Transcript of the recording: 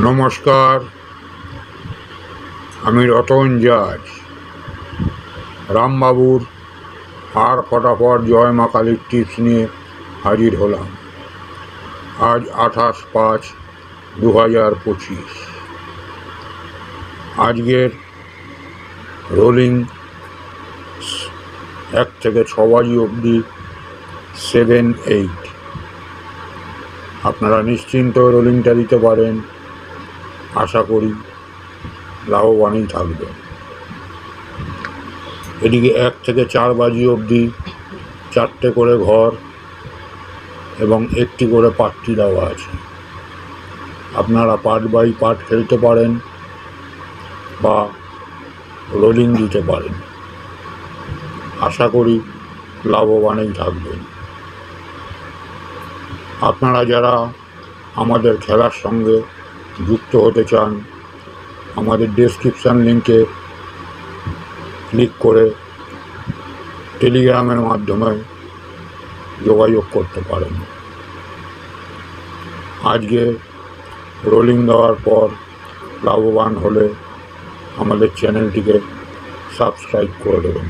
নমস্কার, আমি রতন জাজ রামবাবুর আর ফটাফট জয় মা কালীর টিপস নিয়ে হাজির হলাম। আজ 28/5/2025। আজকের রোলিং 1 থেকে 6 বাজি অবধি 7-8। আপনারা নিশ্চিন্ত রোলিংটা দিতে পারেন, আশা করি লাভবানই থাকবেন। এদিকে 1 থেকে 4 বাজি অবধি 4টে করে ঘর এবং 1টি করে পাট্টি দেওয়া আছে। আপনারা পার্ট বাই পার্ট খেলতে পারেন বা রোলিং দিতে পারেন, আশা করি লাভবানই থাকবেন। আপনারা যারা আমাদের খেলার সঙ্গে যুক্ত হতে চান, আমাদের ডেসক্রিপশান লিঙ্কে ক্লিক করে টেলিগ্রামের মাধ্যমে যোগাযোগ করতে পারেন। আজকে রোলিং দেওয়ার পর লাভবান হলে আমাদের চ্যানেলটিকে সাবস্ক্রাইব করে দেবেন।